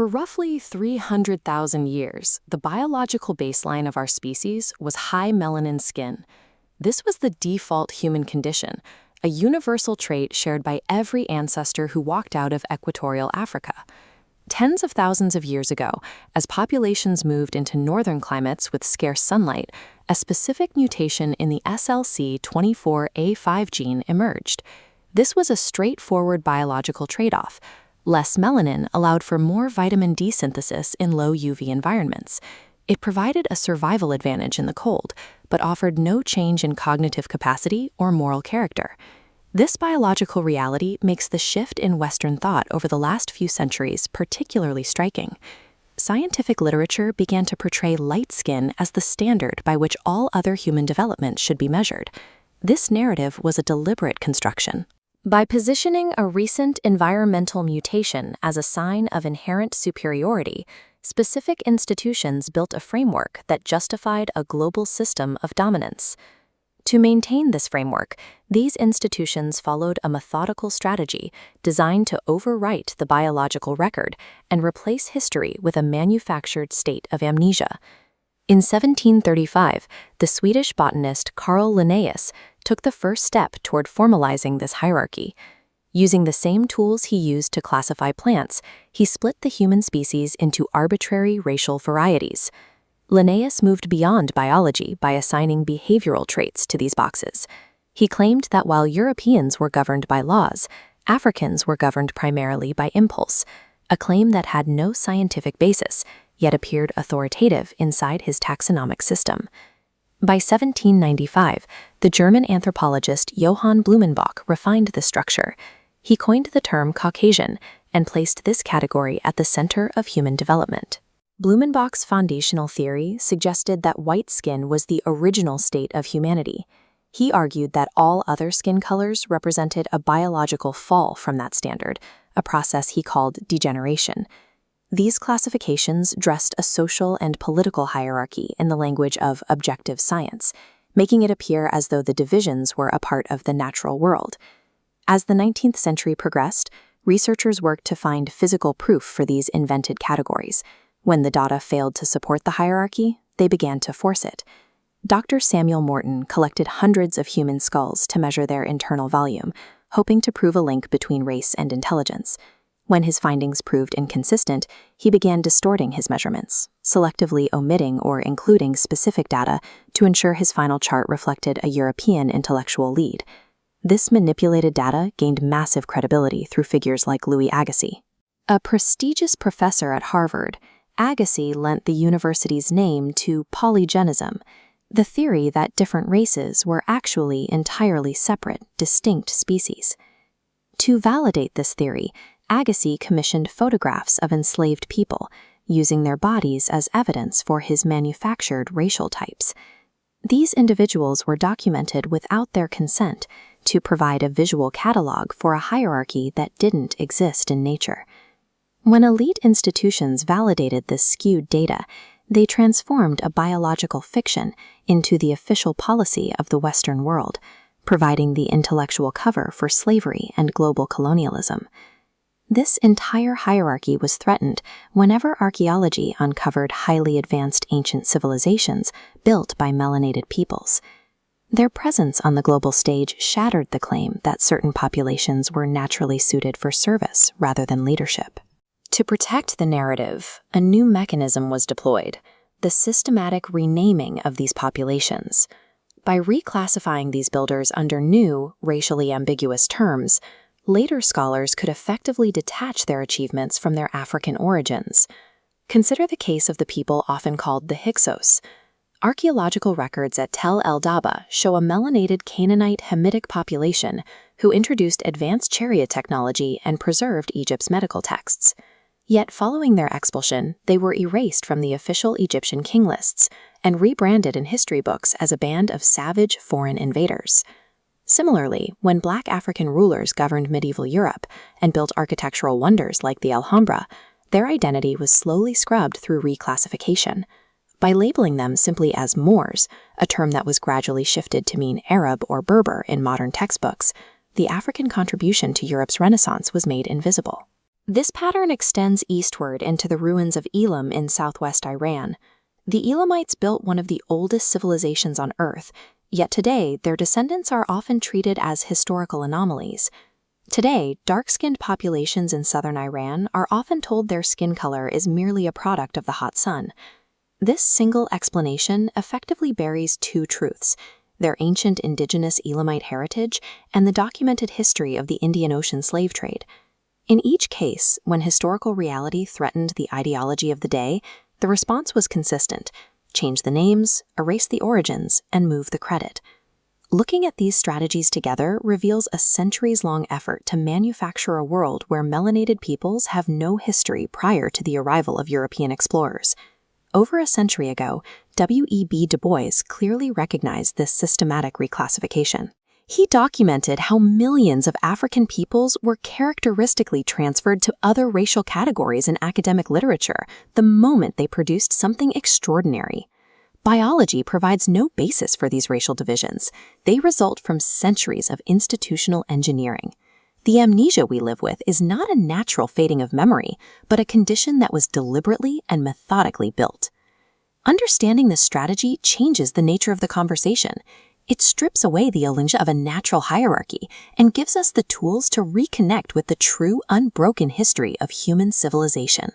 For roughly 300,000 years, the biological baseline of our species was high melanin skin. This was the default human condition, a universal trait shared by every ancestor who walked out of equatorial Africa. Tens of thousands of years ago, as populations moved into northern climates with scarce sunlight, a specific mutation in the SLC24A5 gene emerged. This was a straightforward biological trade-off. Less melanin allowed for more vitamin D synthesis in low UV environments. It provided a survival advantage in the cold, but offered no change in cognitive capacity or moral character. This biological reality makes the shift in Western thought over the last few centuries particularly striking. Scientific literature began to portray light skin as the standard by which all other human development should be measured. This narrative was a deliberate construction. By positioning a recent environmental mutation as a sign of inherent superiority, specific institutions built a framework that justified a global system of dominance. To maintain this framework, these institutions followed a methodical strategy designed to overwrite the biological record and replace history with a manufactured state of amnesia. In 1735, the Swedish botanist Carl Linnaeus took the first step toward formalizing this hierarchy. Using the same tools he used to classify plants, he split the human species into arbitrary racial varieties. Linnaeus moved beyond biology by assigning behavioral traits to these boxes. He claimed that while Europeans were governed by laws, Africans were governed primarily by impulse, a claim that had no scientific basis, yet appeared authoritative inside his taxonomic system. By 1795, the German anthropologist Johann Blumenbach refined the structure. He coined the term Caucasian and placed this category at the center of human development. Blumenbach's foundational theory suggested that white skin was the original state of humanity. He argued that all other skin colors represented a biological fall from that standard, a process he called degeneration. These classifications dressed a social and political hierarchy in the language of objective science, making it appear as though the divisions were a part of the natural world. As the 19th century progressed, researchers worked to find physical proof for these invented categories. When the data failed to support the hierarchy, they began to force it. Dr. Samuel Morton collected hundreds of human skulls to measure their internal volume, hoping to prove a link between race and intelligence. When his findings proved inconsistent, he began distorting his measurements, selectively omitting or including specific data to ensure his final chart reflected a European intellectual lead. This manipulated data gained massive credibility through figures like Louis Agassiz. A prestigious professor at Harvard, Agassiz lent the university's name to polygenism, the theory that different races were actually entirely separate, distinct species. To validate this theory, Agassiz commissioned photographs of enslaved people, using their bodies as evidence for his manufactured racial types. These individuals were documented without their consent to provide a visual catalog for a hierarchy that didn't exist in nature. When elite institutions validated this skewed data, they transformed a biological fiction into the official policy of the Western world, providing the intellectual cover for slavery and global colonialism. This entire hierarchy was threatened whenever archaeology uncovered highly advanced ancient civilizations built by melanated peoples. Their presence on the global stage shattered the claim that certain populations were naturally suited for service rather than leadership. To protect the narrative, a new mechanism was deployed: the systematic renaming of these populations. By reclassifying these builders under new, racially ambiguous terms, later scholars could effectively detach their achievements from their African origins. Consider the case of the people often called the Hyksos. Archaeological records at Tel el-Daba show a melanated Canaanite Hamitic population who introduced advanced chariot technology and preserved Egypt's medical texts. Yet following their expulsion, they were erased from the official Egyptian king lists and rebranded in history books as a band of savage foreign invaders. Similarly, when Black African rulers governed medieval Europe and built architectural wonders like the Alhambra, their identity was slowly scrubbed through reclassification. By labeling them simply as Moors, a term that was gradually shifted to mean Arab or Berber in modern textbooks, the African contribution to Europe's Renaissance was made invisible. This pattern extends eastward into the ruins of Elam in southwest Iran. The Elamites built one of the oldest civilizations on Earth, yet today their descendants are often treated as historical anomalies. Today, dark-skinned populations in southern Iran are often told their skin color is merely a product of the hot sun. This single explanation effectively buries two truths: their ancient indigenous Elamite heritage and the documented history of the Indian Ocean slave trade. In each case, when historical reality threatened the ideology of the day, the response was consistent: change the names, erase the origins, and move the credit. Looking at these strategies together reveals a centuries-long effort to manufacture a world where melanated peoples have no history prior to the arrival of European explorers. Over a century ago, W.E.B. Du Bois clearly recognized this systematic reclassification. He documented how millions of African peoples were characteristically transferred to other racial categories in academic literature the moment they produced something extraordinary. Biology provides no basis for these racial divisions. They result from centuries of institutional engineering. The amnesia we live with is not a natural fading of memory, but a condition that was deliberately and methodically built. Understanding this strategy changes the nature of the conversation. It strips away the illusion of a natural hierarchy and gives us the tools to reconnect with the true, unbroken history of human civilization.